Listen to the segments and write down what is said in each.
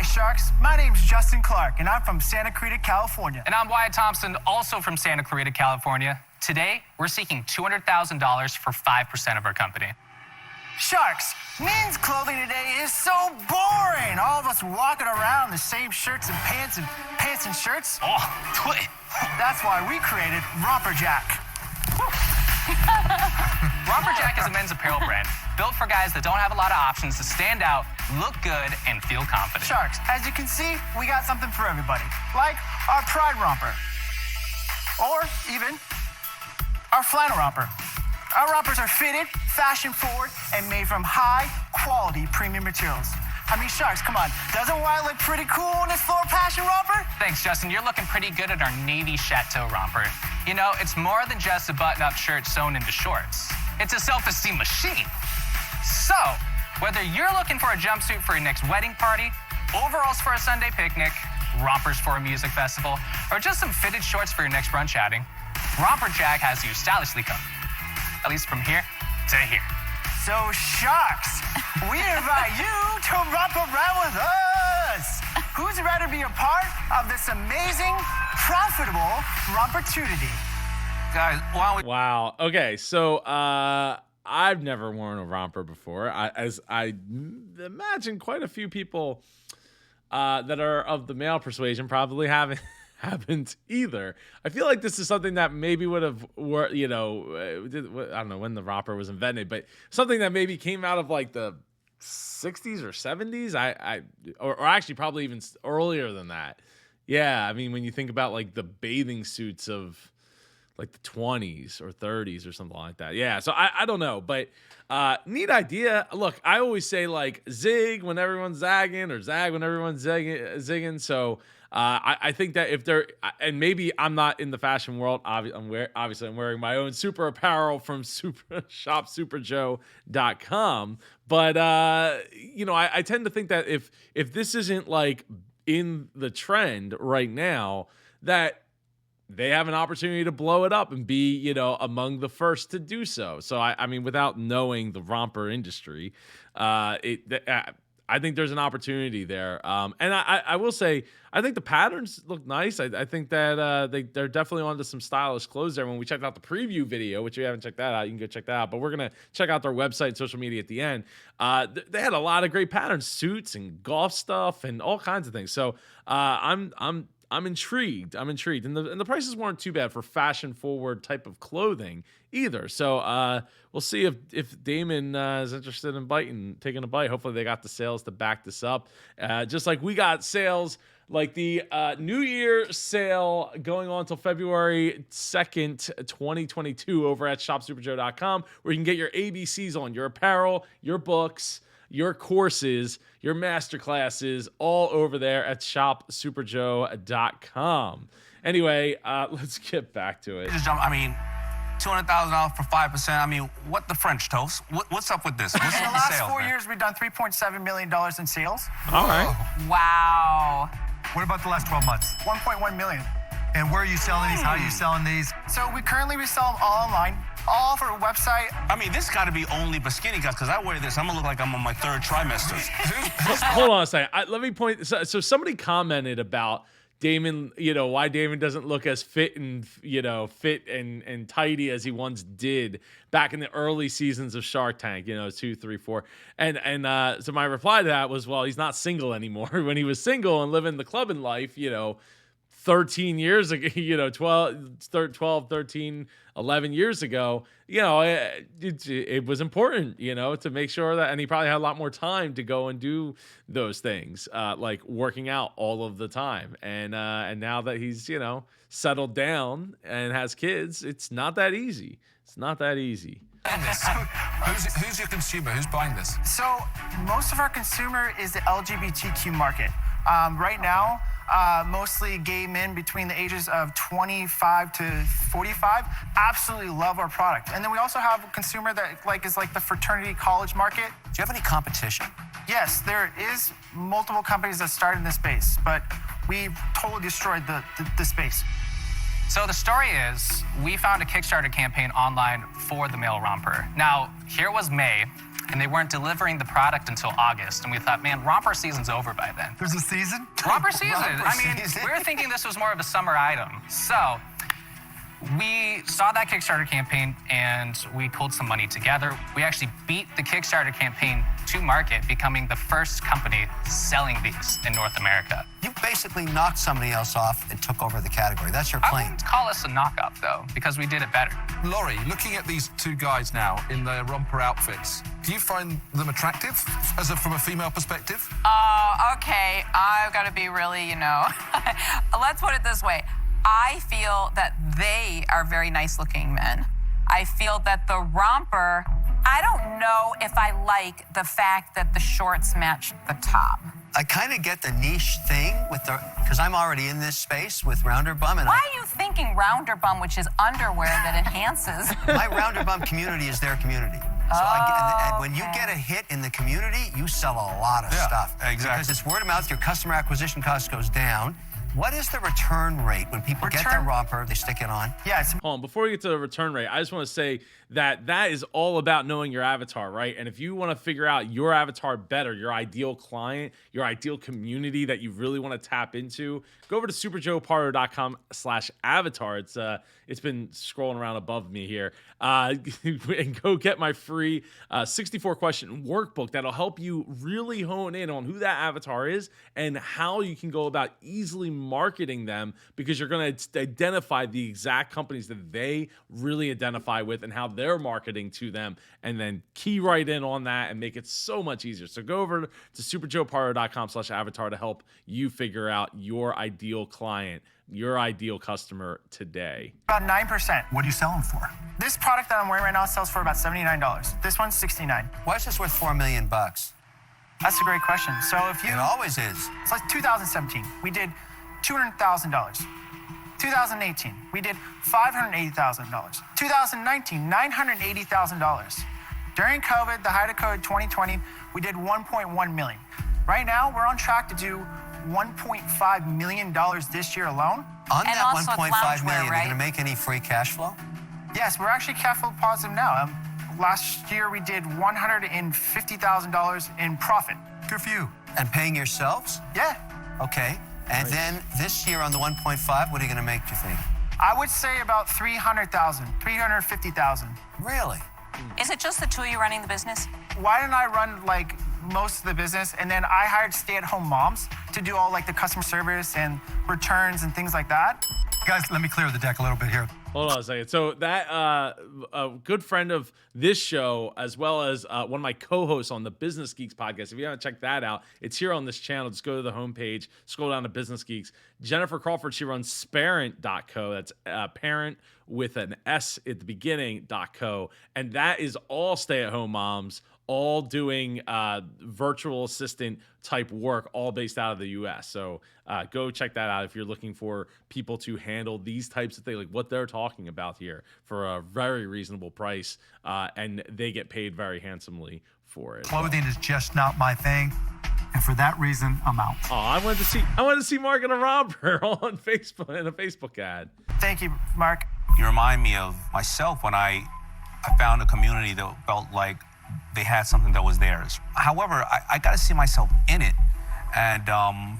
Hi, Sharks. My name's Justin Clark, and I'm from Santa Clarita, California. And I'm Wyatt Thompson, also from Santa Clarita, California. Today, we're seeking $200,000 for 5% of our company. Sharks, men's clothing today is so boring. All of us walking around in the same shirts and pants and shirts. Oh, That's why we created Romper Jack. Romper Jack is a men's apparel brand built for guys that don't have a lot of options to stand out, look good, and feel confident. Sharks, as you can see, we got something for everybody, like our Pride Romper, or even our Flannel Romper. Our rompers are fitted, fashion-forward, and made from high-quality premium materials. I mean, Sharks, come on. Doesn't Wyatt look pretty cool in this Floor Passion romper? Thanks, Justin. You're looking pretty good at our Navy Chateau romper. You know, it's more than just a button-up shirt sewn into shorts. It's a self-esteem machine. So, whether you're looking for a jumpsuit for your next wedding party, overalls for a Sunday picnic, rompers for a music festival, or just some fitted shorts for your next brunch outing, Romper Jack has you stylishly covered. At least from here to here. So, Sharks, we invite you to romp around with us. Who's ready to be a part of this amazing, profitable rompertunity? Guys, why don't we... Wow. Okay, so I've never worn a romper before. As I imagine quite a few people that are of the male persuasion probably haven't either. I feel like this is something that maybe would have, I don't know when the romper was invented, but something that maybe came out of like the 60s or 70s. Or actually probably even earlier than that. Yeah, I mean, when you think about like the bathing suits of like the 20s or 30s or something like that. Yeah, so I don't know, but neat idea. Look, I always say like zig when everyone's zagging or zag when everyone's zigging. So I think that if they're, and maybe I'm not in the fashion world, obviously I'm wearing my own super apparel from shopsuperjoe.com. But, I tend to think that if this isn't like in the trend right now, that they have an opportunity to blow it up and be, among the first to do so. So, I mean, without knowing the romper industry, I think there's an opportunity there. And I will say, I think the patterns look nice. I think that they're definitely onto some stylish clothes there. When we checked out the preview video, which you haven't checked that out, you can go check that out. But we're going to check out their website and social media at the end. They had a lot of great patterns, suits and golf stuff and all kinds of things. So I'm intrigued. And the prices weren't too bad for fashion forward type of clothing either. So we'll see if Damon is interested in taking a bite. Hopefully they got the sales to back this up. Just like we got sales like the New Year sale going on until February 2nd, 2022 over at shopsuperjoe.com, where you can get your ABCs on your apparel, your books, your courses, your masterclasses, all over there at shopsuperjoe.com. Anyway, let's get back to it. $200,000 for 5%. I mean, what the French toast? What's up with this? What's In up the with last sales, 4 man? years, we've done $3.7 million in sales. All right. Wow. What about the last 12 months? 1.1 million. And where are you selling these? How are you selling these? So we currently resell them all online, all off our website. I mean, this got to be only for skinny guys, because I wear this, I'm going to look like I'm on my third trimester. Hold on a second. Let me point. So somebody commented about Damon, why Damon doesn't look as fit and tidy as he once did back in the early seasons of Shark Tank, 2, 3, 4. And so my reply to that was, well, he's not single anymore. When he was single and living the clubbing life, 13 years ago, 12, 13, 11 years ago, it was important, to make sure that, and he probably had a lot more time to go and do those things, like working out all of the time. And now that he's, settled down and has kids, it's not that easy. It's not that easy. Who's your consumer? Who's buying this? So most of our consumer is the LGBTQ market. Right now, mostly gay men between the ages of 25 to 45 absolutely love our product. And then we also have a consumer that is like the fraternity college market. Do you have any competition? Yes, there is multiple companies that started in this space, but we totally destroyed the space. So the story is, we found a Kickstarter campaign online for the male romper. Now, here was May, and they weren't delivering the product until August. And we thought, man, romper season's over by then. There's a season? Romper season. Romper I mean, season. we were thinking this was more of a summer item. So we saw that Kickstarter campaign and we pulled some money together. We actually beat the Kickstarter campaign to market, becoming the first company selling these in North America. You basically knocked somebody else off and took over the category. That's your I claim. wouldn't call us a knockoff, though, because we did it better. Laurie, looking at these two guys now in their romper outfits, do you find them attractive from a female perspective? Okay, I've got to be really, let's put it this way. I feel that they are very nice looking men. I feel that the romper, I don't know if I like the fact that the shorts match the top. I kind of get the niche thing because I'm already in this space with Rounder Bum. And Why are you thinking rounder bum, which is underwear that enhances? my Rounder Bum community is their community. So and when you get a hit in the community, you sell a lot of stuff. Exactly. Because it's word of mouth, your customer acquisition cost goes down. What is the return rate when people get their romper, they stick it on? Yes. Hold on, before we get to the return rate, I just want to say that is all about knowing your avatar, right? And if you want to figure out your avatar better, your ideal client, your ideal community that you really want to tap into, go over to superjoepardo.com/avatar. It's been scrolling around above me here. And go get my free 64-question workbook that'll help you really hone in on who that avatar is and how you can go about easily marketing them, because you're going to identify the exact companies that they really identify with and how they're marketing to them, and then key right in on that and make it so much easier. So go over to superjoepardo.com/avatar to help you figure out your ideal client, your ideal customer today. About 9%. What do you sell them for? This product that I'm wearing right now sells for about $79. This one's $69. Why is this worth $4 million? That's a great question. So if you... It always is. So it's 2017. We did $200,000. 2018, we did $580,000. 2019, $980,000. During COVID, the height of COVID 2020, we did $1.1 million. Right now, we're on track to do $1.5 million this year alone. On And that also it's 1.5 loungewear, million, they're right? going to make any free cash flow? Yes, we're actually cash flow positive now. Last year, we did $150,000 in profit. Good for you. And paying yourselves? Yeah, Okay. And then this year on the 1.5, what are you going to make, do you think? I would say about $300,000, $350,000. Really? Is it just the two of you running the business? Why didn't I run like most of the business, and then I hired stay-at-home moms to do all like the customer service and returns and things like that? Guys, let me clear the deck a little bit here. Hold on a second. So that a good friend of this show, as well as one of my co-hosts on the Business Geeks podcast. If you haven't checked that out, it's here on this channel. Just go to the homepage, scroll down to Business Geeks. Jennifer Crawford, she runs Sparent.co. That's parent with an S at the beginning.co. And that is all stay-at-home moms, all doing virtual assistant type work, all based out of the US. So go check that out if you're looking for people to handle these types of things, like what they're talking about here, for a very reasonable price, and they get paid very handsomely for it. Clothing is just not my thing, and for that reason, I'm out. Oh, I wanted to see Mark and a Romper on Facebook in a Facebook ad. Thank you, Mark. You remind me of myself when I found a community that felt like they had something that was theirs. However, I got to see myself in it, and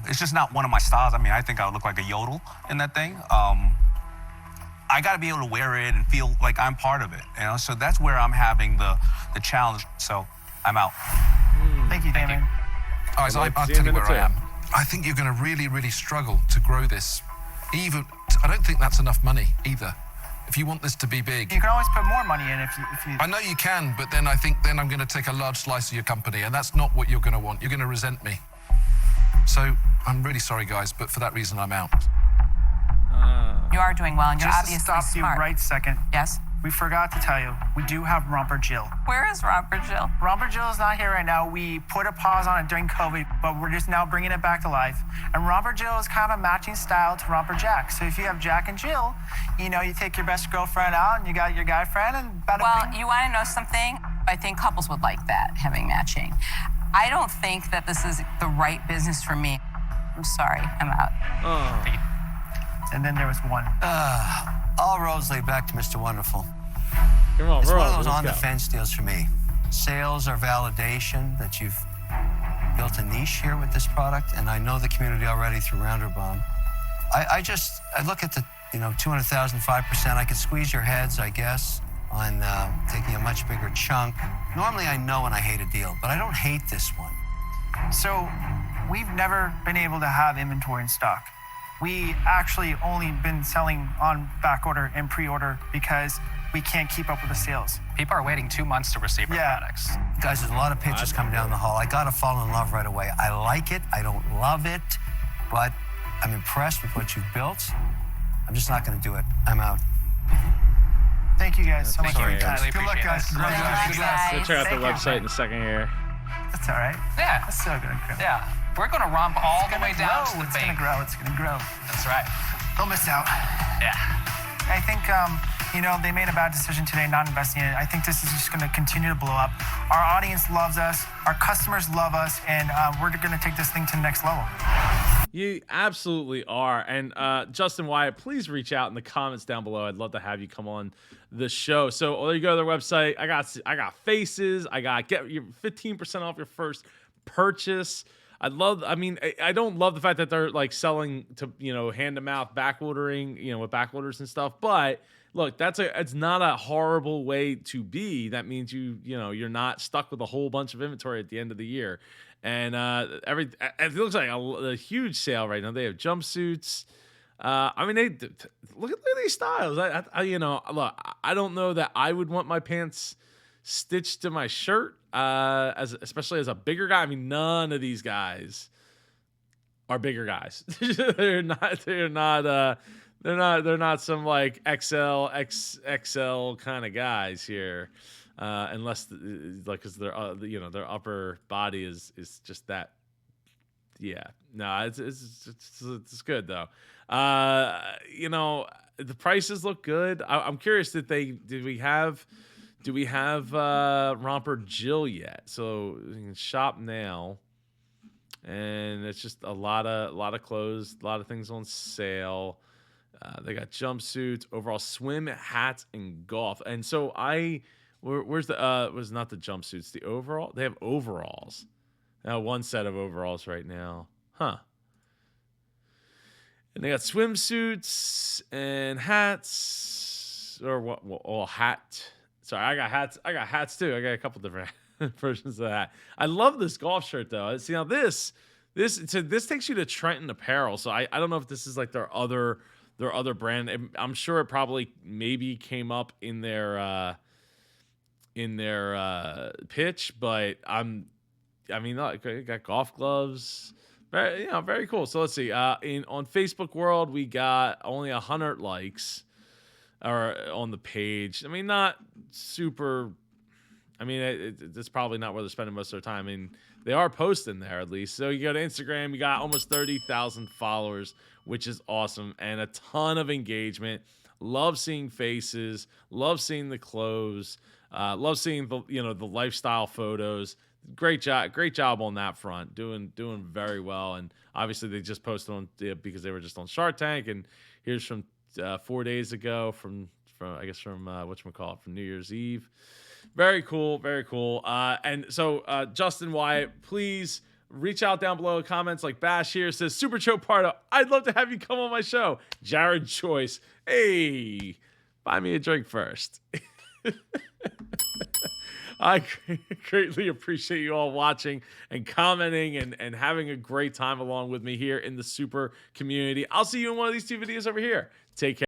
it's just not one of my styles. I mean, I think I would look like a yodel in that thing. I got to be able to wear it and feel like I'm part of it, you know? So that's where I'm having the challenge. So I'm out. Thank you, Damon. All right, so like I'll seeing tell you them where too. I am. I think you're going to really, really struggle to grow this. I don't think that's enough money either. If you want this to be big. You can always put more money in if you... I know you can, but then I think I'm going to take a large slice of your company, and that's not what you're going to want. You're going to resent me. So I'm really sorry, guys, but for that reason, I'm out. You are doing well, and you're Just to obviously stop you smart. right second, Yes. we forgot to tell you, we do have Romper Jill. Where is Romper Jill? Romper Jill is not here right now. We put a pause on it during COVID, but we're just now bringing it back to life. And Romper Jill is kind of a matching style to Romper Jack. So if you have Jack and Jill, you take your best girlfriend out and you got your guy friend, and bada Well, bing. you want to know something? I think couples would like that, having matching. I don't think that this is the right business for me. I'm sorry, I'm out. And then there was one. All roads lead back to Mr. Wonderful. Come on, It's bro. one of those let's on the go. fence deals for me. Sales are validation that you've built a niche here with this product, and I know the community already through Rounderbomb. I look at the 200,000, 5%. I could squeeze your heads, I guess, on taking a much bigger chunk. Normally I know when I hate a deal, but I don't hate this one. So we've never been able to have inventory in stock. We actually only been selling on back order and pre-order because we can't keep up with the sales. People are waiting 2 months to receive our products. Guys, there's a lot of pitches coming down the hall. I gotta fall in love right away. I like it, I don't love it, but I'm impressed with what you've built. I'm just not gonna do it. I'm out. Thank you guys so much for your Really time. appreciate Good luck, guys. it. Good luck, Go guys. check out the Take care. website in a second here. That's all right. Yeah. That's so good. Yeah. We're going to romp all the way down to the It's bank. gonna grow. It's gonna grow. That's right. Don't miss out. Yeah. I think, they made a bad decision today not investing in it. I think this is just going to continue to blow up. Our audience loves us. Our customers love us. And we're going to take this thing to the next level. You absolutely are. And Justin Wyatt, please reach out in the comments down below. I'd love to have you come on the show. So there you go to their website. I got faces. Get your 15% off your first purchase. I don't love the fact that they're like selling to, hand to mouth back ordering, with back orders and stuff. But look, it's not a horrible way to be. That means you're not stuck with a whole bunch of inventory at the end of the year. And it looks like a huge sale right now. They have jumpsuits. Look at these styles. I don't know that I would want my pants stitched to my shirt, especially as a bigger guy. None of these guys are bigger guys. They're not some like XL kind of guys here. Unless because their upper body is just that. Yeah, no, it's good though. The prices look good. I'm curious, do we have Romper Jill yet? So you can shop now, and it's just a lot of clothes, a lot of things on sale. They got jumpsuits, overall swim hats, and golf. And so where's was not the jumpsuits, the overall? They have overalls. Now one set of overalls right now. Huh. And they got swimsuits and hats. Or what? Well, hat. Sorry, I got hats. I got hats too. I got a couple different versions of that. I love this golf shirt though. See, now this takes you to Trenton Apparel. So I don't know if this is like their other brand. I'm sure it probably maybe came up in their pitch, but they got golf gloves. Very cool. So let's see. On Facebook World, we got only 100 likes on the page. Not super. It's probably not where they're spending most of their time. They are posting there at least. So you go to Instagram, you got almost 30,000 followers, which is awesome, and a ton of engagement. Love seeing faces. Love seeing the clothes. Love seeing the lifestyle photos. Great job on that front. Doing very well. And obviously they just posted on because they were just on Shark Tank. And here's from 4 days ago from whatchamacallit, from New Year's Eve. Very cool, very cool. And so Justin Wyatt, please reach out down below. Comments like Bash here says, Super Joe Pardo, I'd love to have you come on my show. Jared Choice, hey, buy me a drink first. I greatly appreciate you all watching and commenting and having a great time along with me here in the Super community. I'll see you in one of these two videos over here. Take care.